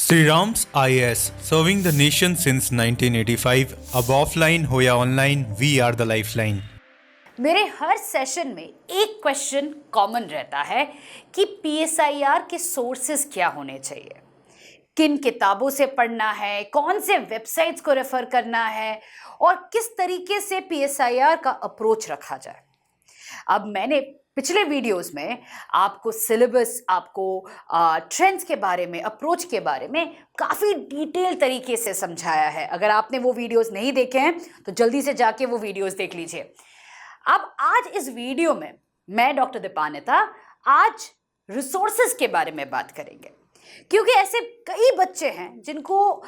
Sri Ram's IAS, serving the nation since 1985. अब offline हो या online, we are the lifeline. मेरे हर session में एक क्वेश्चन कॉमन रहता है कि पीएसआईआर के सोर्सेज क्या होने चाहिए, किन किताबों से पढ़ना है, कौन से वेबसाइट्स को रेफर करना है और किस तरीके से पीएसआईआर का अप्रोच रखा जाए। अब मैंने पिछले वीडियोस में आपको सिलेबस, आपको ट्रेंड्स के बारे में, अप्रोच के बारे में काफ़ी डिटेल तरीके से समझाया है। अगर आपने वो वीडियोस नहीं देखे हैं तो जल्दी से जाके वो वीडियोस देख लीजिए। अब आज इस वीडियो में मैं डॉक्टर दीपानिता आज रिसोर्सेज के बारे में बात करेंगे, क्योंकि ऐसे कई बच्चे हैं जिनको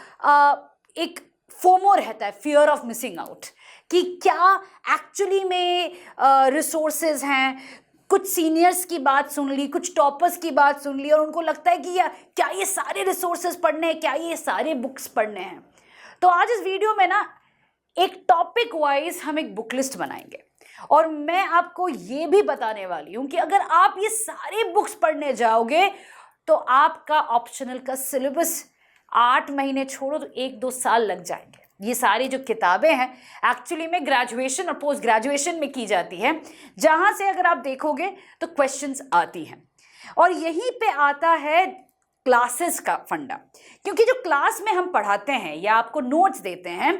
एक फोमो रहता है, फियर ऑफ मिसिंग आउट, कि क्या एक्चुअली में रिसोर्सेज हैं। कुछ सीनियर्स की बात सुन ली, कुछ टॉपर्स की बात सुन ली और उनको लगता है कि क्या ये सारे रिसोर्सेज पढ़ने हैं, क्या ये सारे बुक्स पढ़ने हैं। तो आज इस वीडियो में ना एक टॉपिक वाइज हम एक बुक लिस्ट बनाएंगे और मैं आपको ये भी बताने वाली हूँ कि अगर आप ये सारे बुक्स पढ़ने जाओगे तो आपका ऑप्शनल का सिलेबस 8 महीने छोड़ो तो 1-2 साल लग जाएंगे। ये सारी जो किताबें हैं एक्चुअली में ग्रेजुएशन और पोस्ट ग्रेजुएशन में की जाती है, जहाँ से अगर आप देखोगे तो क्वेश्चंस आती हैं। और यहीं पे आता है क्लासेस का फंडा, क्योंकि जो क्लास में हम पढ़ाते हैं या आपको नोट्स देते हैं,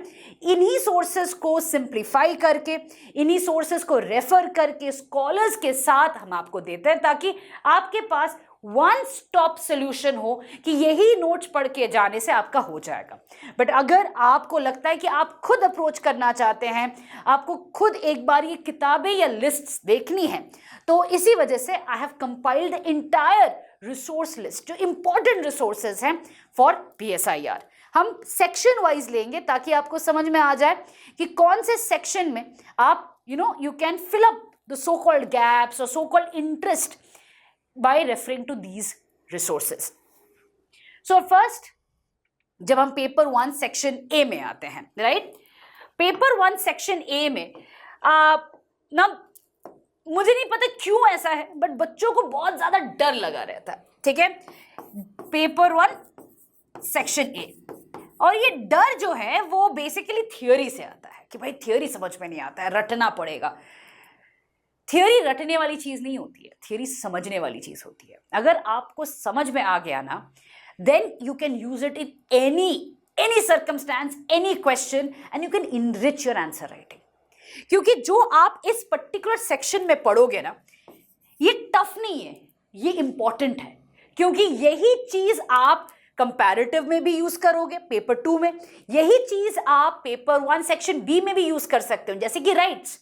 इन्हीं सोर्सेस को सिंप्लीफाई करके, इन्हीं सोर्सेस को रेफर करके स्कॉलर्स के साथ हम आपको देते हैं, ताकि आपके पास वन स्टॉप सोल्यूशन हो कि यही नोट्स पढ़ के जाने से आपका हो जाएगा। बट अगर आपको लगता है कि आप खुद अप्रोच करना चाहते हैं, आपको खुद एक बार ये किताबें या लिस्ट्स देखनी है, तो इसी वजह से I have compiled the entire resource list, जो इंपॉर्टेंट रिसोर्सेज हैं फॉर पीएसआईआर। हम सेक्शन वाइज लेंगे ताकि आपको समझ में आ जाए कि कौन से सेक्शन में आप you can fill up the so called gaps और so called interest by referring to these resources. So first, जब हम पेपर 1 सेक्शन ए में आते हैं, राइट, पेपर 1 सेक्शन ए में ना मुझे नहीं पता क्यों ऐसा है, बट बच्चों को बहुत ज्यादा डर लगा रहता है। ठीक है, पेपर 1 सेक्शन ए, और ये डर जो है वो बेसिकली थियोरी से आता है कि भाई थियोरी समझ में नहीं आता है, रटना पड़ेगा। थियोरी रटने वाली चीज नहीं होती है, थियोरी समझने वाली चीज होती है। अगर आपको समझ में आ गया ना, then you can use it in any circumstance, any question, and you can enrich your answer writing. क्योंकि जो आप इस पर्टिकुलर सेक्शन में पढ़ोगे ना, ये टफ नहीं है, ये इंपॉर्टेंट है, क्योंकि यही चीज आप कंपैरेटिव में भी यूज करोगे पेपर 2 में, यही चीज आप पेपर 1 सेक्शन बी में भी यूज कर सकते हो। जैसे कि राइट्स,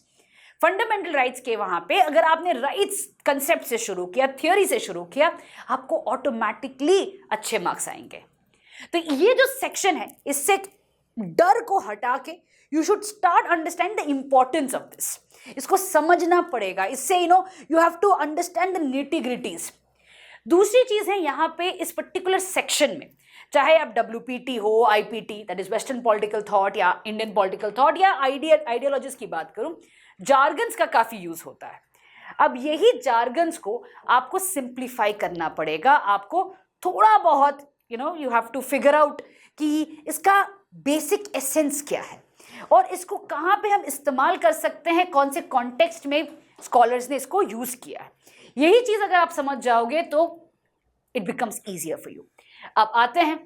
फंडामेंटल राइट्स के वहां पे अगर आपने राइट्स कंसेप्ट से शुरू किया, थ्योरी से शुरू किया, आपको ऑटोमेटिकली अच्छे मार्क्स आएंगे। तो ये जो सेक्शन है, इससे डर को हटा के you should start understand the importance of this. इसको समझना पड़ेगा, इससे you have to understand the nitty-gritties. दूसरी चीज है यहाँ पे इस पर्टिकुलर सेक्शन में, चाहे आप WPT हो, IPT that is western political thought, या इंडियन पॉलिटिकल थॉट, या आइडियोलॉजीज की बात करूं, जार्गन्स का काफी यूज होता है। अब यही जार्गन्स को आपको सिंप्लीफाई करना पड़ेगा, आपको थोड़ा बहुत you have to figure out कि इसका बेसिक एसेंस क्या है और इसको कहाँ पे हम इस्तेमाल कर सकते हैं, कौन से कॉन्टेक्स्ट में स्कॉलर्स ने इसको यूज किया है। यही चीज अगर आप समझ जाओगे तो it becomes easier for you. अब आते हैं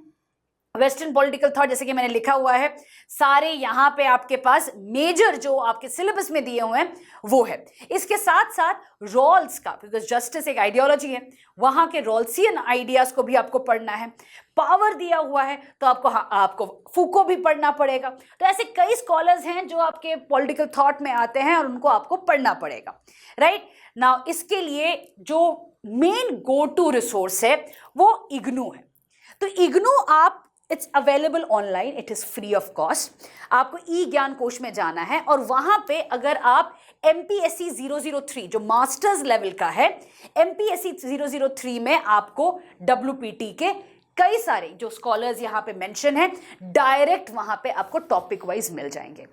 वेस्टर्न पॉलिटिकल थॉट, जैसे कि मैंने लिखा हुआ है, सारे यहाँ पे आपके पास मेजर जो आपके सिलेबस में दिए हुए हैं वो है। इसके साथ साथ रॉल्स का, बिकॉज जस्टिस एक आइडियोलॉजी है, वहां के रॉल्सियन आइडियाज को भी आपको पढ़ना है। पावर दिया हुआ है तो आपको फूको भी पढ़ना पड़ेगा। तो ऐसे कई स्कॉलर्स हैं जो आपके पॉलिटिकल थॉट में आते हैं और उनको आपको पढ़ना पड़ेगा, राइट। नाउ इसके लिए जो मेन गो टू रिसोर्स है वो इग्नू है। तो इग्नू आप it's available online, it is free of cost. आपको ई ज्ञान कोश में जाना है और वहां पे अगर आप MPSC 003 जो मास्टर्स लेवल का है, MPSC 003 में आपको WPT के कई सारे जो स्कॉलर्स यहाँ पे मेंशन है डायरेक्ट वहाँ पे आपको टॉपिक वाइज मिल जाएंगे।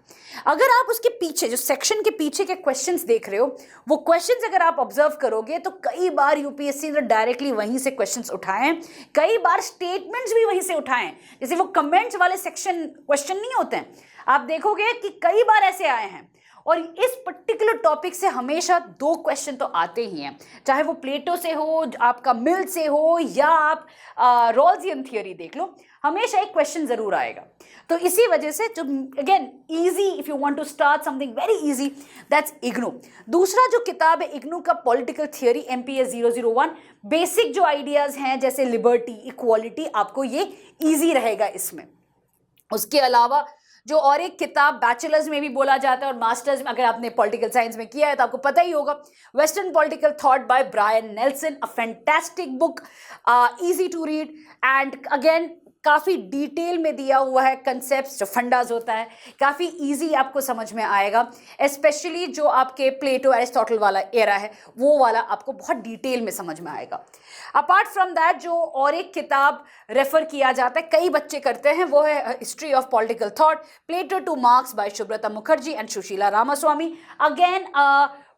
अगर आप उसके पीछे जो सेक्शन के पीछे के क्वेश्चंस देख रहे हो, वो क्वेश्चंस अगर आप ऑब्जर्व करोगे तो कई बार यूपीएससी ने डायरेक्टली वहीं से क्वेश्चंस उठाए हैं, कई बार स्टेटमेंट्स भी वहीं से उठाए हैं। जैसे वो कमेंट्स वाले सेक्शन क्वेश्चन नहीं होते हैं, आप देखोगे कि कई बार ऐसे आए हैं। और इस पर्टिकुलर टॉपिक से हमेशा 2 क्वेश्चन तो आते ही हैं, चाहे वो प्लेटो से हो, आपका मिल से हो, या आप रॉल्जियन थियोरी देख लो, हमेशा एक क्वेश्चन जरूर आएगा। तो इसी वजह से जो again easy, if you want to start something very easy, that's IGNOU. दूसरा जो किताब है इग्नू का पॉलिटिकल थियोरी MPS 001, बेसिक जो आइडियाज हैं जैसे लिबर्टी, इक्वालिटी, आपको ये ईजी रहेगा इसमें। उसके अलावा जो और एक किताब बैचलर्स में भी बोला जाता है और मास्टर्स में अगर आपने पॉलिटिकल साइंस में किया है तो आपको पता ही होगा, western political thought by Brian Nelson, a fantastic book, easy to read and again काफ़ी डिटेल में दिया हुआ है, कंसेप्ट्स जो फंडाज होता है काफ़ी इजी आपको समझ में आएगा। स्पेशली जो आपके प्लेटो एरिस्टोटल वाला एरा है वो वाला आपको बहुत डिटेल में समझ में आएगा। अपार्ट फ्रॉम दैट जो और एक किताब रेफर किया जाता है, कई बच्चे करते हैं, वो है history of political thought, Plato to Marx by Subrata Mukherjee and Sushila Ramaswamy. Again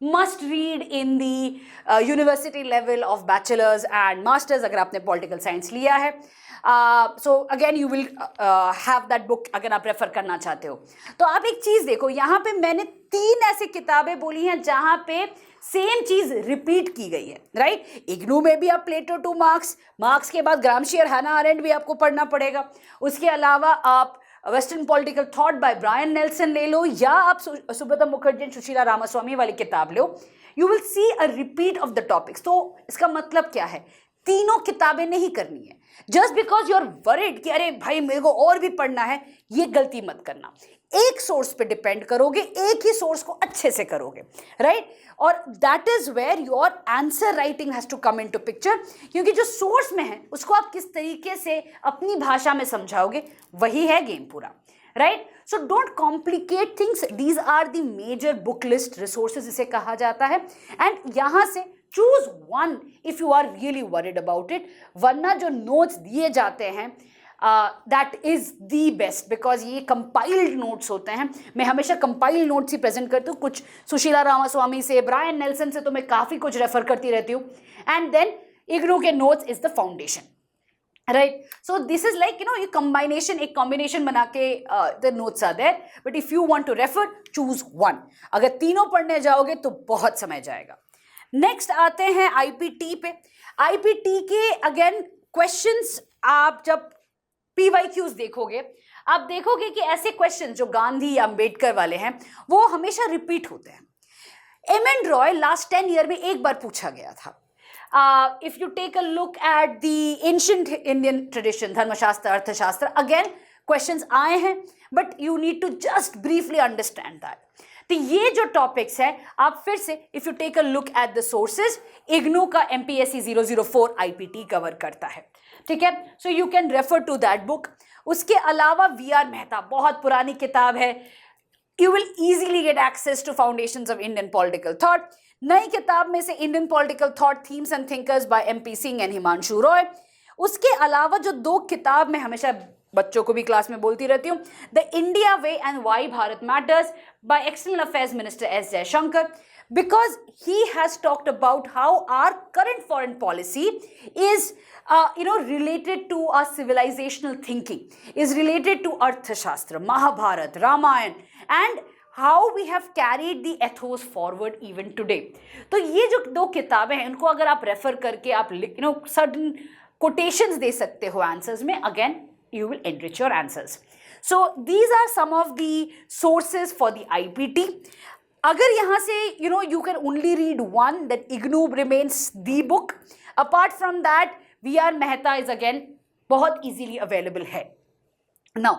must read in the university level of bachelors and masters अगर आपने पॉलिटिकल साइंस लिया है। So again you will have that book अगर आप रेफर करना चाहते हो। तो आप एक चीज़ देखो, यहाँ पे मैंने 3 ऐसी किताबें बोली हैं जहाँ पे सेम चीज़ रिपीट की गई है, राइट। इग्नू में भी आप प्लेटो टू मार्क्स, मार्क्स के बाद ग्रामशी और हाना अरेंट भी आपको पढ़ना पड़ेगा। उसके अलावा आप western political thought by Brian Nelson ले लो, या आप सुब्रता मुखर्जी सुशीला रामास्वामी वाली किताब लो, you will see a repeat of the topics. तो इसका मतलब क्या है, तीनों किताबें नहीं करनी है just because you are worried कि अरे भाई मेरे को और भी पढ़ना है, ये गलती मत करना। एक सोर्स पे डिपेंड करोगे, एक ही सोर्स को अच्छे से करोगे, राइट। और that is where your answer writing has to come into picture, क्योंकि जो सोर्स में है उसको आप किस तरीके से अपनी भाषा में समझाओगे, वही है गेम पूरा, right. So don't complicate things, these are the major book list resources इसे कहा जाता है। एंड यहां से choose one if you are really worried about it, वरना जो नोट्स दिए जाते हैं that is the best, because ये कंपाइल्ड नोट्स होते हैं। मैं हमेशा कंपाइल्ड नोट्स ही प्रेजेंट करती हूँ, कुछ सुशीला रामास्वामी से, ब्रायन नेल्सन से तो मैं काफ़ी कुछ रेफर करती रहती हूँ। एंड देन इग्नू के notes is the foundation, right. So this is like ये कॉम्बिनेशन, एक कॉम्बिनेशन बना के the notes are there, but if you want to refer choose one. अगर तीनों पढ़ने जाओगे तो बहुत समय जाएगा। नेक्स्ट आते हैं आईपीटी पे। आईपीटी के अगेन क्वेश्चंस आप जब PYQs देखोगे, आप देखोगे कि ऐसे क्वेश्चंस जो गांधी या अंबेडकर वाले हैं वो हमेशा रिपीट होते हैं। एम.एन. रॉय लास्ट 10 ईयर में एक बार पूछा गया था। If you take a look at the ancient Indian tradition, Dharmashastra, Arthashastra, again questions आए हैं, but you need to just briefly understand that. तो ये जो टॉपिक्स है आप फिर से if you take a look at the sources, IGNOU का MPSC 004 IPT कवर करता है, ठीक है। So you can refer to that book. उसके अलावा VR मेहता, बहुत पुरानी किताब है, you will easily get access to foundations of Indian political thought. नई किताब में से Indian political thought, themes and thinkers by MP Singh and Himanshu Roy. उसके अलावा जो 2 किताब मैं हमेशा बच्चों को भी क्लास में बोलती रहती हूँ, the India way and why Bharat matters by external affairs minister S. Jaishankar, because he has talked about how our current foreign policy is related to our civilizational thinking, is related to Arthashastra, Mahabharata, Ramayana, and how we have carried the ethos forward even today. तो ये जो 2 किताबें हैं उनको अगर आप refer करके आप certain quotations दे सकते हो आंसर्स में, again you will enrich your answers. So these are some of the sources for the IPT. अगर यहाँ से you can only read one, then IGNOU remains the book. Apart from that, VR Mehta is again बहुत easily available है. Now,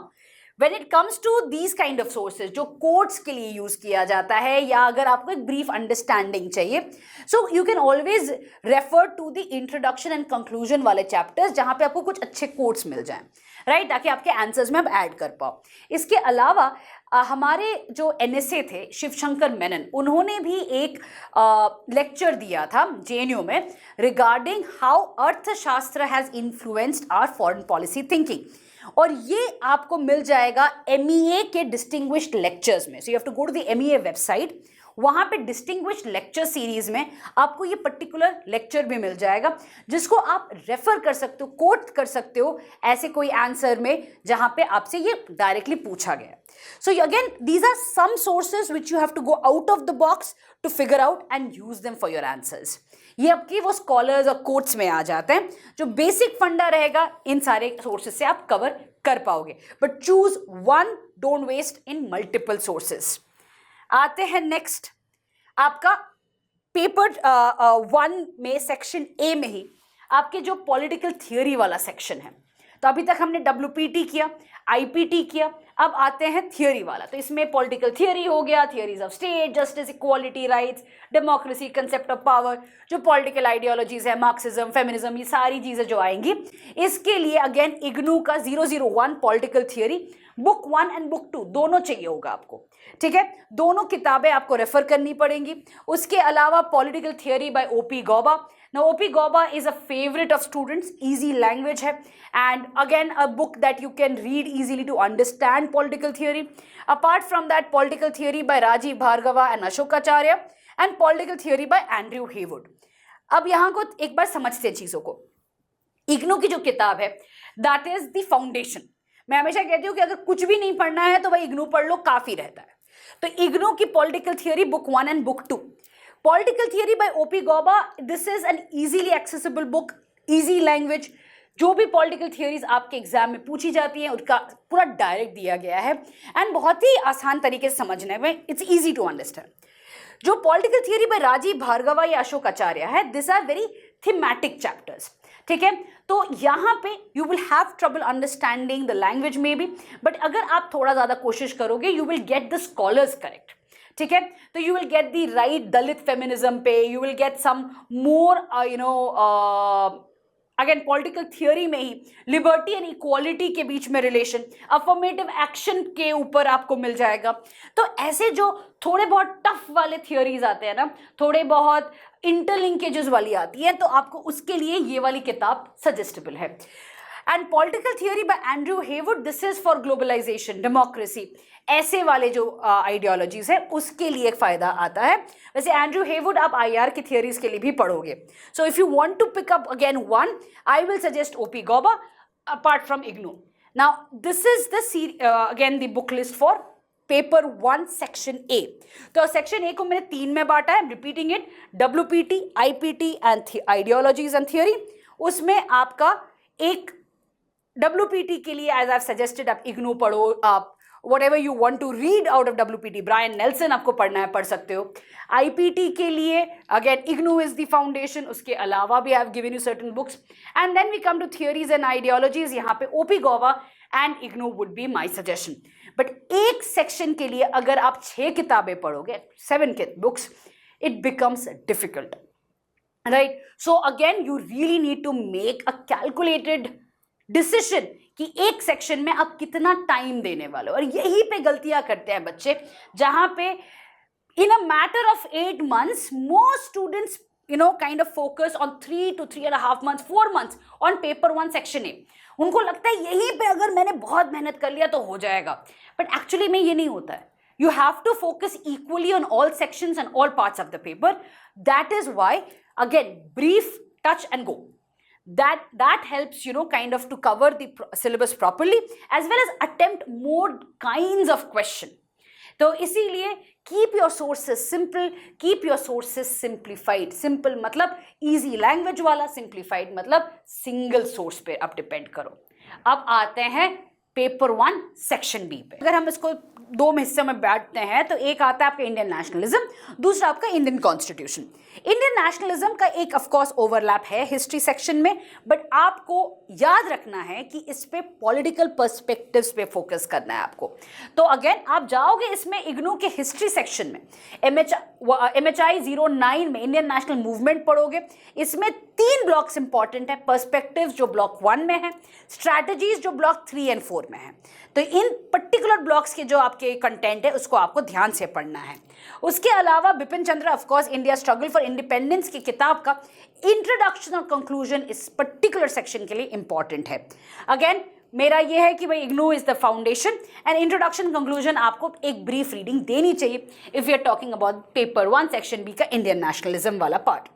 when it comes to these kind of sources जो quotes के लिए use किया जाता है, या अगर आपको एक ब्रीफ अंडरस्टैंडिंग चाहिए, so you can always refer to the introduction and conclusion वाले चैप्टर्स जहाँ पे आपको कुछ अच्छे कोट्स मिल जाएं. राइट, ताकि आपके आंसर्स में आप ऐड कर पाओ। इसके अलावा हमारे जो NSA थे शिवशंकर मेनन, उन्होंने भी एक लेक्चर दिया था JNU में regarding how Arthashastra has influenced our foreign policy thinking, और ये आपको मिल जाएगा MEA के डिस्टिंग्विश्ड लेक्चर्स में। So you have to go to the MEA website, वहां पे डिस्टिंग्विश्ड लेक्चर सीरीज में आपको ये पर्टिकुलर लेक्चर भी मिल जाएगा, जिसको आप रेफर कर सकते हो, कोट कर सकते हो ऐसे कोई आंसर में जहां पे आपसे ये डायरेक्टली पूछा गया। So again these are some sources which you have to go out of the box to figure out and use them for your answers. ये आपकी वो स्कॉलर्स और कोट्स में आ जाते हैं, जो बेसिक फंडा रहेगा इन सारे सोर्सेज से आप कवर कर पाओगे, but choose one, don't waste in multiple sources. आते हैं नेक्स्ट, आपका पेपर 1 में सेक्शन A में ही आपके जो पॉलिटिकल थियोरी वाला सेक्शन है। तो अभी तक हमने WPT किया, IPT किया, अब आते हैं थियोरी वाला। तो इसमें पॉलिटिकल थियोरी हो गया, theories of state, justice, equality, rights, democracy, concept of power, जो पॉलिटिकल आइडियोलॉजीज है, मार्क्सिज्म, फेमिनिज्म, ये सारी चीजें जो आएंगी। इसके लिए अगेन IGNOU का 001 political theory book 1 and book 2 दोनों चाहिए होगा आपको, ठीक है। दोनों किताबें आपको रेफर करनी पड़ेंगी। उसके अलावा political theory by OP Gauba. Now OP Gauba is a favorite of students, easy language है, and again a book that you can read easily to understand political theory. Apart from that, political theory by Rajiv Bhargava and Ashok Acharya and political theory by Andrew Haywood. अब यहाँ को एक बार समझते हैं चीजों को। IGNOU की जो किताब है that is the foundation। मैं हमेशा कहती हूँ कि अगर कुछ भी नहीं पढ़ना है तो भाई IGNOU पढ़ लो, काफी रहता है। तो IGNOU की political theory book 1 and book 2, political theory by OP Gauba, this is an easily accessible book, easy language. जो भी पॉलिटिकल थियोरीज आपके एग्जाम में पूछी जाती हैं उसका पूरा डायरेक्ट दिया गया है एंड बहुत ही आसान तरीके से समझने में, इट्स इजी टू अंडरस्टैंड। जो political theory by Rajeev Bhargava या अशोक आचार्य है, this are very thematic chapters, ठीक है। तो यहाँ पे you will have trouble understanding the language में भी, बट अगर आप थोड़ा ज्यादा कोशिश करोगे you will get the scholars correct, ठीक है। तो you will get the right Dalit feminism पे, you will get some more again political theory में ही लिबर्टी एंड इक्वालिटी के बीच में रिलेशन, अफर्मेटिव एक्शन के ऊपर आपको मिल जाएगा। तो ऐसे जो थोड़े बहुत टफ वाले थियोरीज आते हैं ना, थोड़े बहुत इंटरलिंकेजेस वाली आती है, तो आपको उसके लिए ये वाली किताब सजेस्टेबल है। And political theory by Andrew Heywood, this is for globalisation, democracy, ऐसे वाले जो आइडियोलॉजीज है उसके लिए एक फायदा आता है। वैसे एंड्रयू हेवुड आप IR की थियोरीज के लिए भी पढ़ोगे। So if you want to pick up again one, I will suggest OP Gauba apart from IGNOU। Now this is the again the book list for paper 1 section A। तो section A को मैंने 3 में बांटा है, repeating it, WPT, IPT and ideologies and theory. उसमें आपका एक WPT के लिए एज आई सजेस्टेड आप IGNOU पढ़ो, आप whatever you want to read out of WPT, Brian Nelson आपको पढ़ना है, पढ़ सकते हो। IPT के लिए again IGNOU is the foundation, उसके अलावा भी I have given you certain books, and then we come to theories and ideologies, यहाँ पे OP Gauba and IGNOU would be my suggestion। but एक सेक्शन के लिए अगर आप 6 किताबें पढ़ोगे, 7 books, it becomes difficult, right? So again you really need to make a calculated decision कि एक सेक्शन में आप कितना टाइम देने वाले हो। और यही पे गलतियां करते हैं बच्चे, जहां पे in a matter of 8 months most students kind of focus on 3 to 3.5 months, 4 months on paper 1 section A। उनको लगता है यहीं पे अगर मैंने बहुत मेहनत कर लिया तो हो जाएगा, बट एक्चुअली में ये नहीं होता है। You have to focus equally on all sections and all parts of the paper. That is why, again, brief, touch and go. That helps kind of to cover the syllabus properly as well as attempt more kinds of question. तो इसीलिए keep your sources simple, keep your sources simplified. Simple मतलब easy language वाला, simplified मतलब single source पे आप depend करो। अब आते हैं पेपर 1 सेक्शन B पे। अगर हम इसको दो हिस्से में बांटते हैं, तो एक आता है आपका इंडियन नेशनलिज्म, दूसरा आपका इंडियन कॉन्स्टिट्यूशन। इंडियन नेशनलिज्म का एक ऑफ कोर्स ओवरलैप है हिस्ट्री सेक्शन में, बट आपको याद रखना है कि इस पे पॉलिटिकल पर्सपेक्टिव्स पे फोकस करना है आपको। तो अगेन आप जाओगे इसमें इग्नू के हिस्ट्री सेक्शन में, MHI 09 में इंडियन नेशनल मूवमेंट पढ़ोगे। इसमें 3 ब्लॉक्स इंपॉर्टेंट है, पर्सपेक्टिव्स जो ब्लॉक 1 में है, स्ट्रैटेजीज जो ब्लॉक 3 एंड 4 में है। तो इन पर्टिकुलर ब्लॉक्स के जो आपके कंटेंट है उसको आपको ध्यान से पढ़ना है। उसके अलावा Bipin Chandra of course India struggle for independence की किताब का इंट्रोडक्शन और कंक्लूजन इस पर्टिकुलर सेक्शन के लिए इंपॉर्टेंट है। अगेन मेरा ये है कि भाई IGNOU is the foundation and introduction conclusion आपको एक ब्रीफ रीडिंग देनी चाहिए if you are talking about paper 1 section B का इंडियन नेशनलिज्म वाला पार्ट।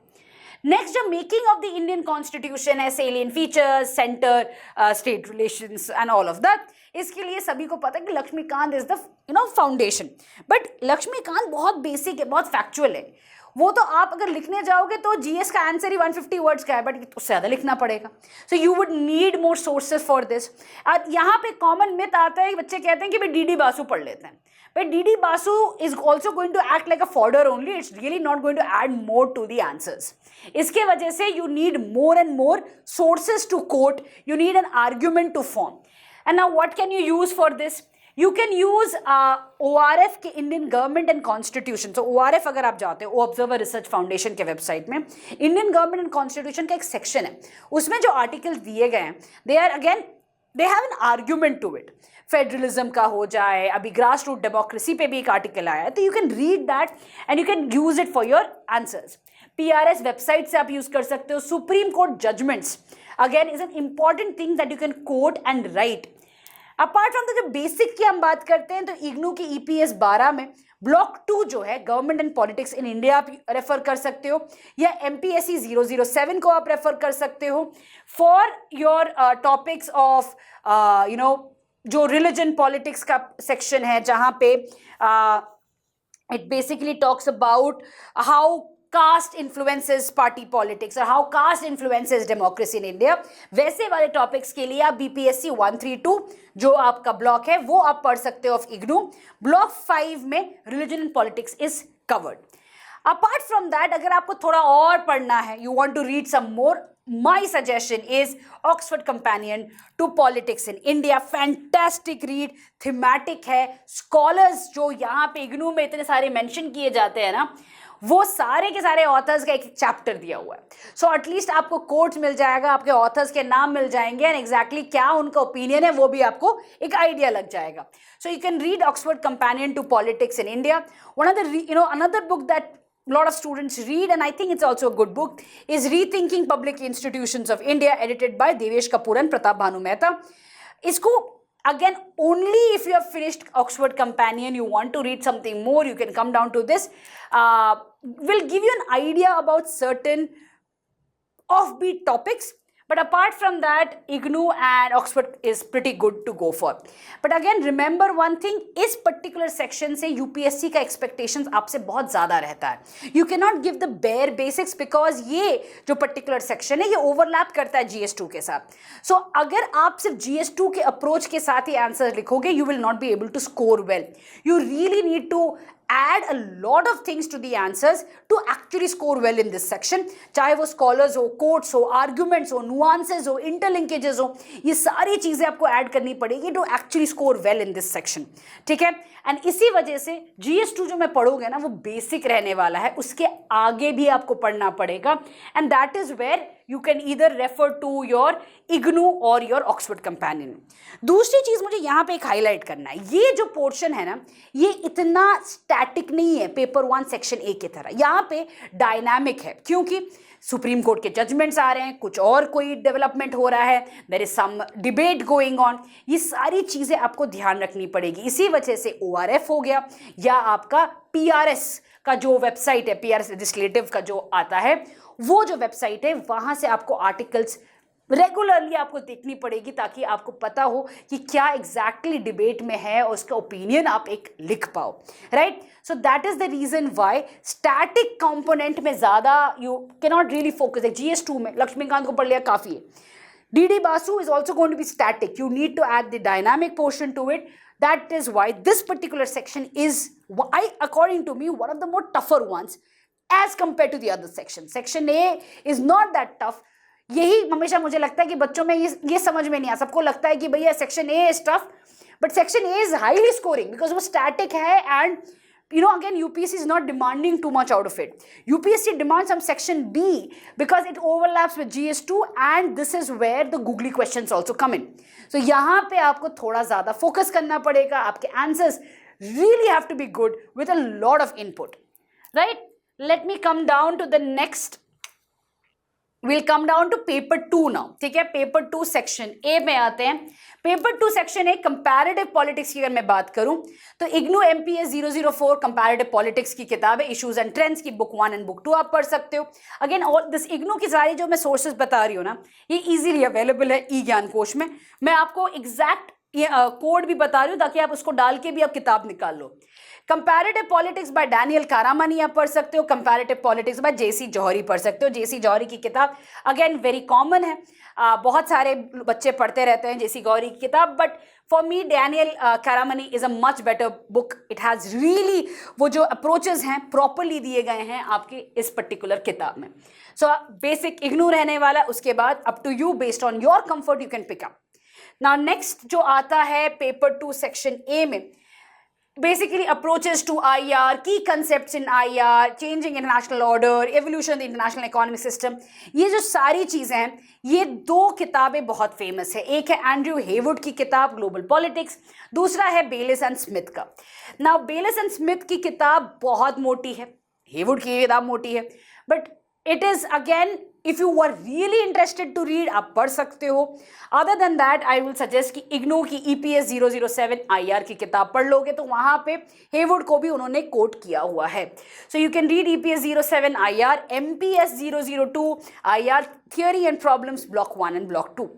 नेक्स्ट जो making of the Indian constitution है, salient features, centre, state relations and all of that, इसके लिए सभी को पता है कि Laxmikanth is the foundation. But Laxmikanth बहुत बेसिक है, बहुत फैक्चुअल है। वो तो आप अगर लिखने जाओगे तो जीएस का आंसर ही 150 वर्ड्स का है, बट उससे ज़्यादा लिखना पड़ेगा। So you would need more sources for this. यहाँ पे कॉमन मिथ आता है, बच्चे कहते हैं कि भाई डीडी बासु पढ़ लेते हैं, but DD Basu is also going to act like a fodder only, it's really not going to add more to the answers. इसके वजह से you need more and more sources to quote, you need an argument to form. And now what can you use for this? You can use ORF के Indian government and constitution. तो ORF अगर आप जाते हो, Observer Research Foundation के website में Indian government and constitution का एक सेक्शन है, उसमें जो आर्टिकल्स दिए गए हैं they are again they have an argument to it. Federalism का हो जाए, अभी ग्रास रूट डेमोक्रेसी पे भी एक आर्टिकल आया है, तो you can read that and you can use it for your answers. PRS website से आप यूज कर सकते हो। Supreme court judgements again is an important thing that you can quote and write. Apart from the जो basic की हम बात करते हैं, तो इग्नू की EPS 12 में ब्लॉक 2 जो है government and politics in India आप रेफर कर सकते हो, या MPSC 007 को आप रेफर कर सकते हो फॉर योर टॉपिक्स ऑफ जो रिलीजन पॉलिटिक्स का सेक्शन है, जहाँ पे it basically talks about how caste influences party politics और how caste influences democracy in India. वैसे वाले टॉपिक्स के लिए आप BPSC 132 जो आपका ब्लॉक है वो आप पढ़ सकते हो ऑफ इग्नू। ब्लॉक 5 में religion and politics is covered. Apart from that, अगर आपको थोड़ा और पढ़ना है, you want to read some more, my suggestion is Oxford companion to politics in India. Fantastic read, thematic है। स्कॉलर्स जो यहाँ पे इग्नू में इतने सारे मेंशन किए जाते हैं ना, वो सारे के सारे ऑथर्स का एक चैप्टर दिया हुआ है। सो एटलीस्ट आपको कोट्स मिल जाएगा, आपके ऑथर्स के नाम मिल जाएंगे एंड एग्जैक्टली क्या उनका ओपिनियन है वो भी आपको एक आइडिया लग जाएगा। So you can read Oxford companion to politics in India. One of the another book that lot of students read, and I think it's also a good book, is Rethinking Public Institutions of India, edited by Devesh Kapoor and Pratap Bhanu Mehta. Isko again, only if you have finished Oxford Companion, you want to read something more, you can come down to this. Will give you an idea about certain offbeat topics. But apart from that, IGNU and Oxford is pretty good to go for. But again, remember one thing, इस particular section से UPSC का expectations आपसे बहुत ज़्यादा रहता है। You cannot give the bare basics because ये जो particular section है ये overlap करता है GS2 के साथ। So अगर आप सिर्फ GS2 के approach के साथ ही answer लिखोगे, you will not be able to score well. You really need to add a lot of things to the answers to actually score well in this section. चाहे वो scholars हो, quotes हो, arguments हो, nuances हो, interlinkages हो, ये सारी चीज़ें आपको add करनी पड़ेगी to actually score well in this section. ठीक है? And इसी वजह से GS2 जो मैं पढ़ोगे ना वो basic रहने वाला है, उसके आगे भी आपको पढ़ना पड़ेगा, and that is where you can either refer to your IGNU or your Oxford Companion. दूसरी चीज़ मुझे यहाँ पे एक हाईलाइट करना है, ये जो पोर्शन है ना ये इतना स्टैटिक नहीं है पेपर 1 सेक्शन A की तरह, यहाँ पे डायनामिक है क्योंकि सुप्रीम कोर्ट के जजमेंट्स आ रहे हैं, कुछ और कोई डेवलपमेंट हो रहा है, there is some debate going on, ये सारी चीज़ें आपको ध्यान रखनी पड़ेगी। इसी वजह से ORF हो गया या आपका PRS का जो वेबसाइट है, PRS लेजिस्लेटिव का जो आता है वो जो वेबसाइट है, वहाँ से आपको आर्टिकल्स रेगुलरली आपको देखनी पड़ेगी ताकि आपको पता हो कि क्या एग्जैक्टली डिबेट में है और उसका ओपिनियन आप एक लिख पाओ, right? So that is the reason why static component में ज़्यादा you can not really focus है। GS2 में लक्ष्मीकांत को पढ़ लिया काफ़ी है, DD Basu is also going to be static. You need to add the dynamic portion to it. That is why this particular section is, according to me, one of the more tougher ones as compared to the other section. Section A is not that tough. यही हमेशा मुझे लगता है कि बच्चों में ये समझ में नहीं आ, सबको लगता है कि भैया section A is tough, but section A is highly scoring because वो स्टैटिक है and again UPSC is not demanding too much out of it. UPSC demands some section B because it overlaps with GS2 and this is where the googly questions also come in. So यहाँ पे आपको थोड़ा ज़्यादा focus करना पड़ेगा, आपके answers really have to be good with a lot of input, right? Let me come down to the next. We'll come down to paper 2 now. ठीक है, पेपर 2 सेक्शन ए में आते हैं. Paper 2 section A comparative politics की अगर मैं बात करूं तो इग्नू MPS 004 कंपैरेटिव पॉलिटिक्स की किताब है, इश्यूज एंड ट्रेंड्स की बुक 1 एंड बुक 2 आप पढ़ सकते हो. अगेन ऑल दिस इग्नू की सारी जो मैं सोर्सेज बता रही हूँ ना, ये इजीली अवेलेबल है ई ज्ञान कोश में. मैं आपको एग्जैक्ट कोड भी बता रही हूँ ताकि आप उसको डाल के भी आप किताब निकाल लो. कंपैरेटिव पॉलिटिक्स बाय डैनियल कारामानी आप पढ़ सकते हो. कंपैरेटिव पॉलिटिक्स बाय जेसी जौहरी पढ़ सकते हो. जेसी जौहरी की किताब अगेन वेरी कॉमन है, बहुत सारे बच्चे पढ़ते रहते हैं जेसी गौरी की किताब, but for me Daniel Caramani is a much better book. It has really वो जो अप्रोचेस हैं प्रॉपरली दिए गए हैं आपके इस पर्टिकुलर किताब में. सो बेसिक इग्नू रहने वाला, उसके बाद up to you based on your comfort you can pick up. Now next जो आता है पेपर 2 सेक्शन ए में, basically approaches to IR, key concepts in IR, changing international order, evolution of the international economic system. ये जो सारी चीज़ें हैं, ये 2 किताबें बहुत फेमस है. एक है एंड्रयू हेवुड की किताब ग्लोबल पॉलिटिक्स, दूसरा है बेलिस एंड स्मिथ का. नाउ बेलिस एंड स्मिथ की किताब बहुत मोटी है, हेवुड की किताब मोटी है, but it is again if you are really interested to read आप पढ़ सकते हो. Other than that I will suggest कि इग्नू की EPS 007 IR की किताब पढ़ लोगे तो वहाँ पे हेवुड को भी उन्होंने कोट किया हुआ है. So you can read EPS 07 IR, MPS 002 IR, theory and problems block 1 and block 2.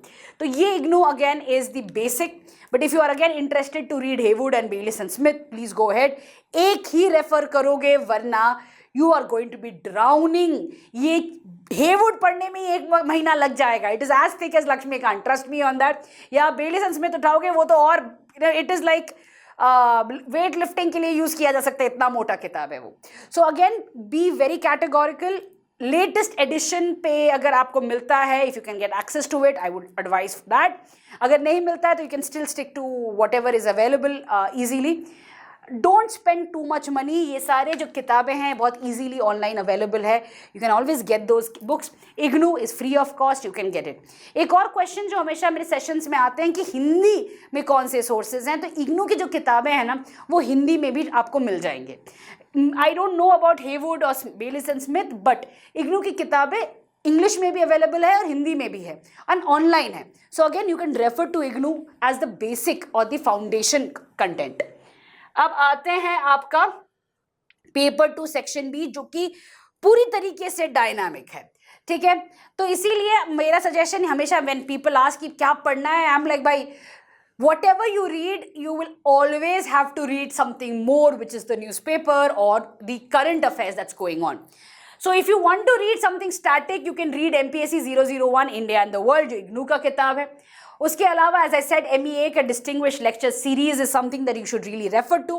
तो ये IGNOU again is the basic, but if you are again interested to read Heywood and Baylis and Smith please go ahead. एक ही refer करोगे वरना you are going to be drowning. ये Heywood पढ़ने में 1 महीना लग जाएगा. It is as thick as Laxmikant, trust me on that. या बेलिस एंड स्मिथ उठाओगे वो तो और it is like weight lifting के लिए यूज किया जा सकता है, इतना मोटा किताब है वो. So again be very categorical. Latest edition पे अगर आपको मिलता है, if you can get access to it I would advise that. अगर नहीं मिलता है तो you can still stick to whatever is available easily. Don't spend too much money. ये सारे जो किताबें हैं बहुत इजीली ऑनलाइन अवेलेबल है, you can always get those books. IGNOU is free of cost, you can get it. एक और question जो हमेशा मेरे सेशंस में आते हैं कि हिंदी में कौन से सोर्सेज हैं, तो इग्नू की जो किताबें हैं ना वो हिंदी में भी आपको मिल जाएंगे. I don't know about Heywood और Baylis and Smith, but IGNOU की किताबें इंग्लिश में भी अवेलेबल है और हिंदी में भी है और ऑनलाइन है. So again you can refer to IGNOU as the basic और द फाउंडेशन कंटेंट. अब आते हैं आपका पेपर 2 सेक्शन बी जो कि पूरी तरीके से डायनामिक है. ठीक है, तो इसीलिए मेरा सजेशन हमेशा व्हेन पीपल आस्क कि क्या पढ़ना है, आई एम लाइक भाई whatever you read you will always have to read something more which is the newspaper or the current affairs that's going on. So if you want to read something static you can read MPSC 001 India and the World जो इग्नू का किताब है. उसके अलावा as I said MEA का distinguished lecture series is something that you should really refer to.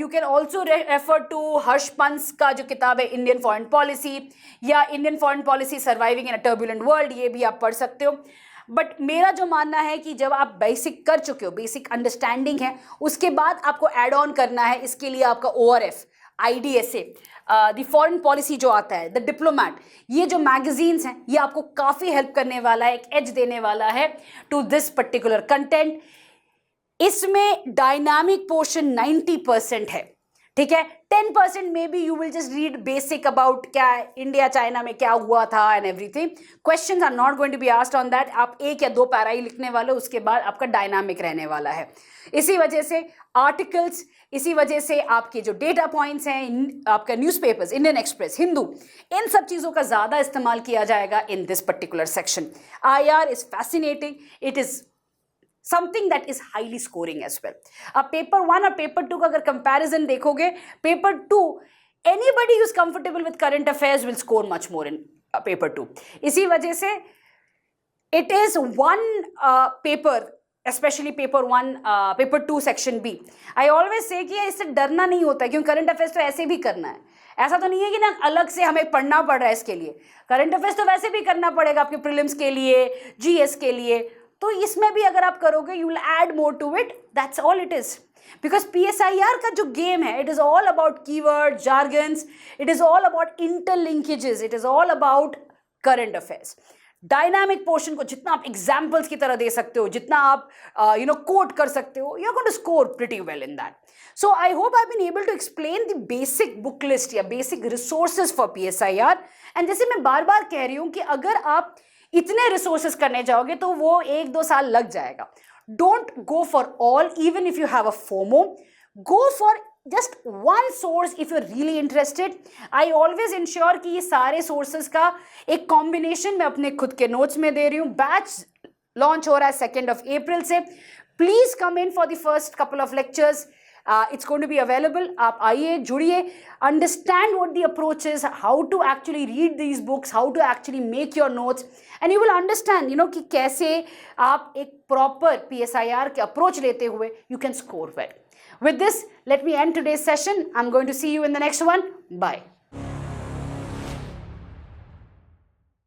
You can also refer to Harsh puns का जो किताब है इंडियन फॉरेन पॉलिसी या Indian foreign policy surviving in a turbulent world, ये भी आप पढ़ सकते हो. बट मेरा जो मानना है कि जब आप बेसिक कर चुके हो, बेसिक अंडरस्टैंडिंग है, उसके बाद आपको ऐड ऑन करना है. इसके लिए आपका ORF, IDSA, the foreign policy जो आता है, द डिप्लोमैट, ये जो मैगजीन्स हैं ये आपको काफ़ी हेल्प करने वाला है, एक एज देने वाला है टू दिस पर्टिकुलर कंटेंट. इसमें डायनामिक पोर्शन 90% है. ठीक है, 10% maybe you will just read basic about क्या इंडिया चाइना में क्या हुआ था and everything. Questions are not going to be asked on that. आप 1 या 2 पैरा ही लिखने वाले, उसके बाद आपका डायनामिक रहने वाला है. इसी वजह से आर्टिकल्स, इसी वजह से आपके जो डेटा पॉइंट्स हैं, आपका न्यूज़पेपर्स, इंडियन एक्सप्रेस, हिंदू, इन सब चीज़ों का ज़्यादा इस्तेमाल किया जाएगा in this particular section. IR is fascinating, it is something that is highly scoring as well. अब पेपर 1 और पेपर 2 का अगर कंपैरिजन देखोगे, paper 2 anybody who is comfortable with current affairs will score much more in paper 2. इसी वजह से it is one paper, especially paper 1, paper 2 section B. I always say कि इससे डरना नहीं होता है, क्योंकि करंट अफेयर्स तो ऐसे भी करना है. ऐसा तो नहीं है कि ना अलग से हमें पढ़ना पड़ रहा है इसके लिए. करंट अफेयर्स तो वैसे भी करना पड़ेगा आपके प्रीलिम्स के लिए, जीएस के लिए. तो इसमें भी अगर आप करोगे, you will add more to it. That's all it is. Because PSIR का जो गेम है, it is all about keyword, jargons, it is all about interlinkages, it is all about current affairs. Dynamic portion को जितना आप examples की तरह दे सकते हो, जितना आप कोट कर सकते हो, you are going to score pretty well in that. So I hope I've been able to explain the basic book list या basic resources for PSIR. And जैसे मैं बार बार कह रही हूँ कि अगर आप इतने resources करने जाओगे तो वो 1-2 साल लग जाएगा. Don't go for all, even if you have a FOMO. Go for just one source if you're really interested. I always ensure कि ये सारे sources का एक combination मैं अपने खुद के notes में दे रही हूँ. Batch launch हो रहा है 2nd of April से. Please come in for the first couple of lectures. It's going to be available. आप आइए, जुड़िए, understand what the approach is, how to actually read these books, how to actually make your notes, and you will understand, कि कैसे आप एक proper PSIR के approach लेते हुए you can score well. With this, let me end today's session. I'm going to see you in the next one. Bye.